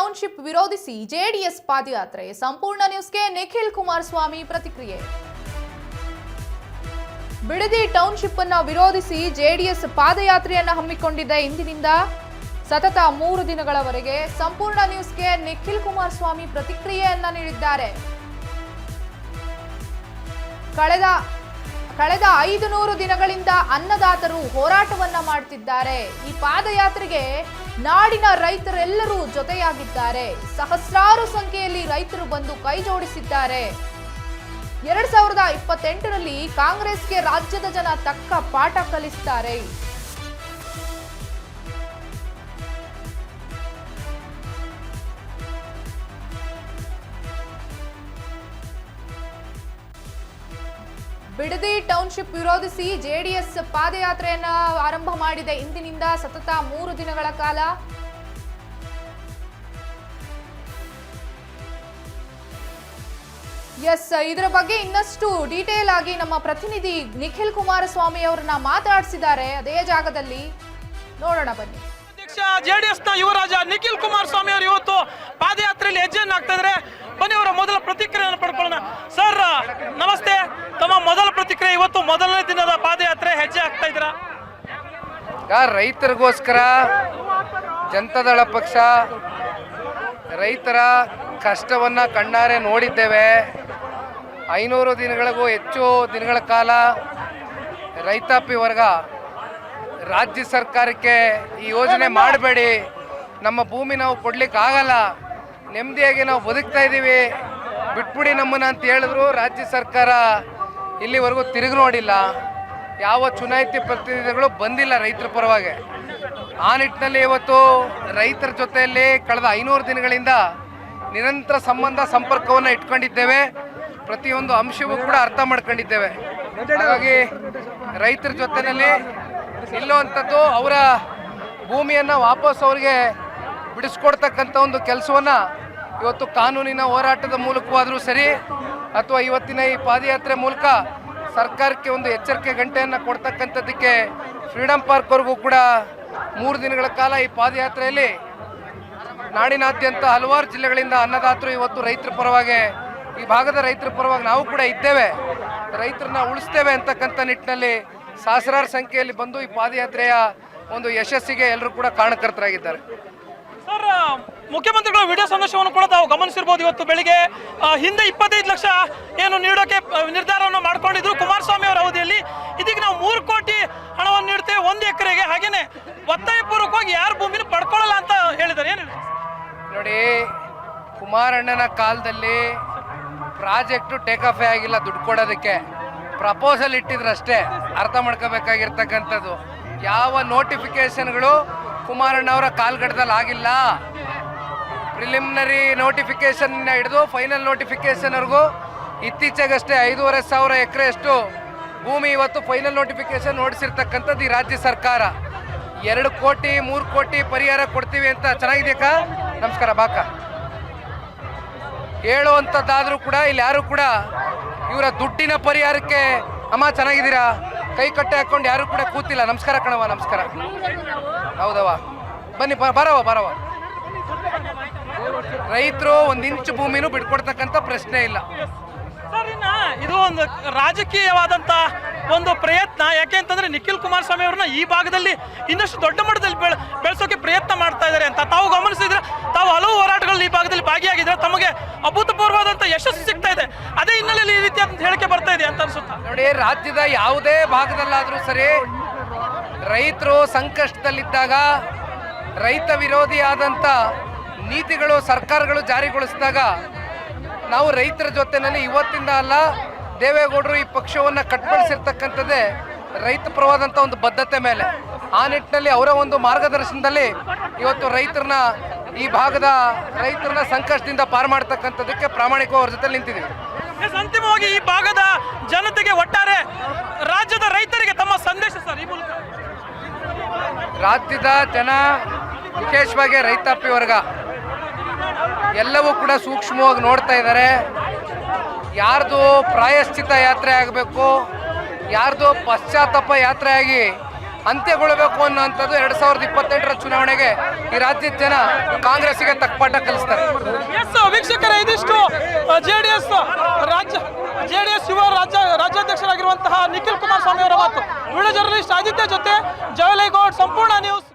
Township ವಿರೋಧಿಸಿ JDS ಪಾದಯಾತ್ರೆ. ಸಂಪೂರ್ಣ ನ್ಯೂಸ್ಗೆ ನಿಖಿಲ್ ಕುಮಾರಸ್ವಾಮಿ ಪ್ರತಿಕ್ರಿಯೆ. ಬಿಡದಿ ಟೌನ್ಶಿಪ್ ಅನ್ನು ವಿರೋಧಿಸಿ ಜೆಡಿಎಸ್ ಪಾದಯಾತ್ರೆಯನ್ನು ಹಮ್ಮಿಕೊಂಡಿದ್ದ ಇಂದಿನಿಂದ ಸತತ 3 ದಿನಗಳವರೆಗೆ ಸಂಪೂರ್ಣ ನ್ಯೂಸ್ಗೆ ನಿಖಿಲ್ ಕುಮಾರಸ್ವಾಮಿ ಪ್ರತಿಕ್ರಿಯೆಯನ್ನ ನೀಡಿದ್ದಾರೆ. ಕಳೆದ 500 ದಿನಗಳಿಂದ ಅನ್ನದಾತರು ಹೋರಾಟವನ್ನ ಮಾಡುತ್ತಿದ್ದಾರೆ. ಈ ಪಾದಯಾತ್ರೆಗೆ ನಾಡಿನ ರೈತರೆಲ್ಲರೂ ಜೊತೆಯಾಗಿದ್ದಾರೆ. ಸಹಸ್ರಾರು ಸಂಖ್ಯೆಯಲ್ಲಿ ರೈತರು ಬಂದು ಕೈ ಜೋಡಿಸಿದ್ದಾರೆ. 2028ರಲ್ಲಿ ಕಾಂಗ್ರೆಸ್ಗೆ ರಾಜ್ಯದ ಜನ ತಕ್ಕ ಪಾಠ ಕಲಿಸ್ತಾರೆ. ಬಿಡದಿ ಟೌನ್ಶಿಪ್ ವಿರೋಧಿಸಿ ಜೆಡಿಎಸ್ ಪಾದಯಾತ್ರೆಯನ್ನ ಆರಂಭ ಮಾಡಿದೆ. ಇಂದಿನಿಂದ ಸತತ 3 ದಿನಗಳ ಕಾಲ ಇದರ ಬಗ್ಗೆ ಇನ್ನಷ್ಟು ಡೀಟೇಲ್ ಆಗಿ ನಮ್ಮ ಪ್ರತಿನಿಧಿ ನಿಖಿಲ್ ಕುಮಾರಸ್ವಾಮಿ ಅವರನ್ನ ಮಾತಾಡಿಸಿದ್ದಾರೆ. ಅದೇ ಜಾಗದಲ್ಲಿ ನೋಡೋಣ ಬನ್ನಿ. ಅಧ್ಯಕ್ಷ ಜೆಡಿಎಸ್ ನ ಯುವರಾಜ ನಿಖಿಲ್ ಕುಮಾರಸ್ವಾಮಿ ಅವರು ಇವತ್ತು ಪಾದಯಾತ್ರೆಯಲ್ಲಿ ಹೆಜ್ಜೆಯನ್ನು ಹಾಕ್ತಾ ಇದ್ದಾರೆ. ಬನ್ನಿ ಅವರ ಮೊದಲ ಪ್ರತಿಕ್ರಿಯೆಯನ್ನು ಪಡ್ಕೊಳ್ಳೋಣ. ಸರ್ ನಮಸ್ತೆ, ತಮ್ಮ ಮೊದಲ ಪ್ರತಿಕ್ರಿಯೆ. ಇವತ್ತು ಮೊದಲನೇ ದಿನದ ಪಾದಯಾತ್ರೆ ಹೆಜ್ಜೆ ಹಾಕ್ತಾ ಇದ್ದೀರಾ. ರೈತರಿಗೋಸ್ಕರ ಜನತಾದಳ ಪಕ್ಷ ರೈತರ ಕಷ್ಟವನ್ನ ಕಣ್ಣಾರೆ ನೋಡಿದ್ದೇವೆ. 500 ದಿನಗಳಿಗೂ ಹೆಚ್ಚು ದಿನಗಳ ಕಾಲ ರೈತಾಪಿ ವರ್ಗ ರಾಜ್ಯ ಸರ್ಕಾರಕ್ಕೆ ಈ ಯೋಜನೆ ಮಾಡಬೇಡಿ, ನಮ್ಮ ಭೂಮಿ ನಾವು ಕೊಡ್ಲಿಕ್ಕೆ ಆಗಲ್ಲ, ನೆಮ್ಮದಿಯಾಗಿ ನಾವು ಬದುಕ್ತಾ ಇದ್ದೀವಿ, ಬಿಟ್ಬಿಡಿ ನಮ್ಮನ್ನ ಅಂತ ಹೇಳಿದ್ರು. ರಾಜ್ಯ ಸರ್ಕಾರ ಇಲ್ಲಿವರೆಗೂ ತಿರುಗಿ ನೋಡಿಲ್ಲ. ಯಾವ ಚುನಾಯಿತ ಪ್ರತಿನಿಧಿಗಳು ಬಂದಿಲ್ಲ ರೈತರ ಪರವಾಗಿ. ಆ ನಿಟ್ಟಿನಲ್ಲಿ ಇವತ್ತು ರೈತರ ಜೊತೆಯಲ್ಲಿ ಕಳೆದ 500 ದಿನಗಳಿಂದ ನಿರಂತರ ಸಂಪರ್ಕವನ್ನು ಇಟ್ಕೊಂಡಿದ್ದೇವೆ. ಪ್ರತಿಯೊಂದು ಅಂಶವೂ ಕೂಡ ಅರ್ಥ ಮಾಡ್ಕೊಂಡಿದ್ದೇವೆ. ಹಾಗಾಗಿ ರೈತರ ಜೊತೆಯಲ್ಲಿ ನಿಲ್ಲುವಂಥದ್ದು, ಅವರ ಭೂಮಿಯನ್ನು ವಾಪಸ್ ಅವರಿಗೆ ಬಿಡಿಸ್ಕೊಡ್ತಕ್ಕಂಥ ಒಂದು ಕೆಲಸವನ್ನು ಇವತ್ತು ಕಾನೂನಿನ ಹೋರಾಟದ ಮೂಲಕವಾದರೂ ಸರಿ ಅಥವಾ ಇವತ್ತಿನ ಈ ಪಾದಯಾತ್ರೆ ಮೂಲಕ ಸರ್ಕಾರಕ್ಕೆ ಒಂದು ಎಚ್ಚರಿಕೆ ಗಂಟೆಯನ್ನು ಕೊಡ್ತಕ್ಕಂಥದ್ದಕ್ಕೆ ಫ್ರೀಡಂ ಪಾರ್ಕ್ವರೆಗೂ ಕೂಡ 3 ದಿನಗಳ ಕಾಲ ಈ ಪಾದಯಾತ್ರೆಯಲ್ಲಿ ನಾಡಿನಾದ್ಯಂತ ಹಲವಾರು ಜಿಲ್ಲೆಗಳಿಂದ ಅನ್ನದಾತರು ಇವತ್ತು ರೈತರ ಪರವಾಗಿ, ಈ ಭಾಗದ ರೈತರ ಪರವಾಗಿ ನಾವು ಕೂಡ ಇದ್ದೇವೆ, ರೈತರನ್ನ ಉಳಿಸ್ತೇವೆ ಅಂತಕ್ಕಂಥ ನಿಟ್ಟಿನಲ್ಲಿ ಸಹಸ್ರಾರು ಸಂಖ್ಯೆಯಲ್ಲಿ ಬಂದು ಈ ಪಾದಯಾತ್ರೆಯ ಒಂದು ಯಶಸ್ಸಿಗೆ ಎಲ್ಲರೂ ಕೂಡ ಕಾರಣಕರ್ತರಾಗಿದ್ದಾರೆ. ಸರ್, ಮುಖ್ಯಮಂತ್ರಿಗಳ ವಿಡಿಯೋ ಸಂದೇಶವನ್ನು ಕೂಡ ತಾವು ಗಮನಿಸಿರ್ಬೋದು. ಇವತ್ತು ಬೆಳಿಗ್ಗೆ ಹಿಂದೆ 25 ಲಕ್ಷ ಏನು ನೀಡೋಕೆ ನಿರ್ಧಾರವನ್ನು ಮಾಡ್ಕೊಂಡಿದ್ರು ಕುಮಾರಸ್ವಾಮಿ ಅವರ ಅವಧಿಯಲ್ಲಿ. ಇದೀಗ ನಾವು 3 ಕೋಟಿ ಹಣವನ್ನು ನೀಡ್ತೇವೆ 1 ಎಕರೆಗೆ. ಹಾಗೇನೆ ಒತ್ತಾಯಪೂರ್ವಕವಾಗಿ ಯಾರು ಭೂಮಿನ ಪಡ್ಕೊಳ್ಳಲ್ಲ ಅಂತ ಹೇಳಿದ್ದಾರೆ. ಏನು ನೋಡಿ, ಕುಮಾರಣ್ಣನ ಕಾಲದಲ್ಲಿ ಪ್ರಾಜೆಕ್ಟು ಟೇಕ್ ಆಫೇ ಆಗಿಲ್ಲ, ದುಡ್ಡು ಕೊಡೋದಕ್ಕೆ ಪ್ರಪೋಸಲ್ ಇಟ್ಟಿದ್ರಷ್ಟೇ. ಅರ್ಥ ಮಾಡ್ಕೋಬೇಕಾಗಿರ್ತಕ್ಕಂಥದ್ದು, ಯಾವ ನೋಟಿಫಿಕೇಶನ್ಗಳು ಕುಮಾರಣ್ಣ ಅವರ ಕಾಲ್ಗಡದಲ್ಲಿ ಆಗಿಲ್ಲ. ಪ್ರಿಲಿಮಿನರಿ ನೋಟಿಫಿಕೇಶನ್ ಹಿಡಿದು ಫೈನಲ್ ನೋಟಿಫಿಕೇಶನ್ವರೆಗೂ ಇತ್ತೀಚೆಗಷ್ಟೇ 5,500 ಎಕರೆಯಷ್ಟು ಭೂಮಿ ಇವತ್ತು ಫೈನಲ್ ನೋಟಿಫಿಕೇಶನ್ ನೋಡಿಸಿರ್ತಕ್ಕಂಥದ್ದು ಈ ರಾಜ್ಯ ಸರ್ಕಾರ. 2 ಕೋಟಿ 3 ಕೋಟಿ ಪರಿಹಾರ ಕೊಡ್ತೀವಿ ಅಂತ ಚೆನ್ನಾಗಿದೆಯಕ್ಕ, ನಮಸ್ಕಾರ ಬಾಕ ಹೇಳುವಂಥದ್ದಾದರೂ ಕೂಡ ಇಲ್ಲಿ ಯಾರು ಕೂಡ ಇವರ ದುಡ್ಡಿನ ಪರಿಹಾರಕ್ಕೆ ಅಮ್ಮ ಚೆನ್ನಾಗಿದ್ದೀರಾ ಕೈ ಕಟ್ಟೆ ಹಾಕೊಂಡು ಯಾರು ಕೂಡ ಕೂತಿಲ್ಲ. ನಮಸ್ಕಾರ ಕಣವ, ನಮಸ್ಕಾರ. ಹೌದವ, ಬನ್ನಿ ಬರವ. ರೈತರು 1 ಇಂಚು ಭೂಮಿನೂ ಬಿಟ್ಕೊಡ್ತಕ್ಕಂಥ ಪ್ರಶ್ನೆ ಇಲ್ಲ. ಸರ್, ಇದು ಒಂದು ರಾಜಕೀಯವಾದಂಥ ಒಂದು ಪ್ರಯತ್ನ. ಯಾಕೆ ಅಂತಂದ್ರೆ ನಿಖಿಲ್ ಕುಮಾರಸ್ವಾಮಿ ಅವ್ರನ್ನ ಈ ಭಾಗದಲ್ಲಿ ಇನ್ನಷ್ಟು ದೊಡ್ಡ ಮಟ್ಟದಲ್ಲಿ ಬೆಳೆಸೋಕೆ ಪ್ರಯತ್ನ ಮಾಡ್ತಾ ಇದ್ದಾರೆ ಅಂತ ತಾವು ಗಮನಿಸಿದ್ರೆ. ತಾವು ಹಲವು ಹೋರಾಟಗಳಲ್ಲಿ ಈ ಭಾಗದಲ್ಲಿ ಭಾಗಿಯಾಗಿದ್ರೆ ತಮಗೆ ಅಭೂತಪೂರ್ವವಾದಂಥ ಯಶಸ್ಸು ಸಿಗ್ತಾ ಇದೆ. ಅದೇ ಹಿನ್ನೆಲೆಯಲ್ಲಿ ಈ ರೀತಿಯ ಹೇಳಿಕೆ ಬರ್ತಾ ಇದೆ ಅಂತ ಅನ್ಸುತ್ತಾ? ನೋಡಿ, ರಾಜ್ಯದ ಯಾವುದೇ ಭಾಗದಲ್ಲಾದರೂ ಸರಿ ರೈತರು ಸಂಕಷ್ಟದಲ್ಲಿದ್ದಾಗ, ರೈತ ವಿರೋಧಿಯಾದಂಥ ನೀತಿಗಳು ಸರ್ಕಾರಗಳು ಜಾರಿಗೊಳಿಸಿದಾಗ ನಾವು ರೈತರ ಜೊತೆಯಲ್ಲಿ ಇವತ್ತಿಂದ ಅಲ್ಲ, ದೇವೇಗೌಡರು ಈ ಪಕ್ಷವನ್ನು ಕಟ್ಬಡಿಸಿರ್ತಕ್ಕಂಥದ್ದೇ ರೈತ ಪರವಾದಂಥ ಒಂದು ಬದ್ಧತೆ ಮೇಲೆ. ಆ ನಿಟ್ಟಿನಲ್ಲಿ ಅವರ ಒಂದು ಮಾರ್ಗದರ್ಶನದಲ್ಲಿ ಇವತ್ತು ರೈತರನ್ನ, ಈ ಭಾಗದ ರೈತರನ್ನ ಸಂಕಷ್ಟದಿಂದ ಪಾರು ಮಾಡ್ತಕ್ಕಂಥದ್ದಕ್ಕೆ ಪ್ರಾಮಾಣಿಕವಾಗಿ ಅವ್ರ ಜೊತೆ ನಿಂತಿದ್ದೀವಿ. ಅಂತಿಮವಾಗಿ ಈ ಭಾಗದ ಜನತೆಗೆ, ಒಟ್ಟಾರೆ ರಾಜ್ಯದ ರೈತರಿಗೆ ತಮ್ಮ ಸಂದೇಶ ಸರ್ ಈ ಮೂಲಕ? ರಾಜ್ಯದ ಜನ, ವಿಶೇಷವಾಗಿ ರೈತಾಪಿ ವರ್ಗ ಎಲ್ಲವೂ ಕೂಡ ಸೂಕ್ಷ್ಮವಾಗಿ ನೋಡ್ತಾ ಇದ್ದಾರೆ. ಯಾರ್ದು ಪ್ರಾಯಶ್ಚಿತ್ತ ಯಾತ್ರೆ ಆಗಬೇಕು, ಯಾರ್ದು ಪಶ್ಚಾತ್ತಾಪ ಯಾತ್ರೆ ಆಗಿ ಅಂತ್ಯಗೊಳ್ಳಬೇಕು ಅನ್ನೋಂಥದ್ದು 2028ರ ಚುನಾವಣೆಗೆ ಈ ರಾಜ್ಯದ ಜನ ಕಾಂಗ್ರೆಸ್ಸಿಗೆ ತಕ್ಕಪಾಠ ಕಲಿಸ್ತಾರೆ. ಎಸ್ ವೀಕ್ಷಕರೇ, ಇದಿಷ್ಟು ಜೆಡಿಎಸ್ ಯುವ ರಾಜ್ಯಾಧ್ಯಕ್ಷರಾಗಿರುವಂತಹ ನಿಖಿಲ್ ಕುಮಾರಸ್ವಾಮಿ ಅವರ ಮಾತು. ವಿಡಿಯೋ ಜರ್ನಲಿಸ್ಟ್ ಆದಿತ್ಯ ಜೊತೆ ಜವಲೇಗೌಡ್, ಸಂಪೂರ್ಣ ನ್ಯೂಸ್.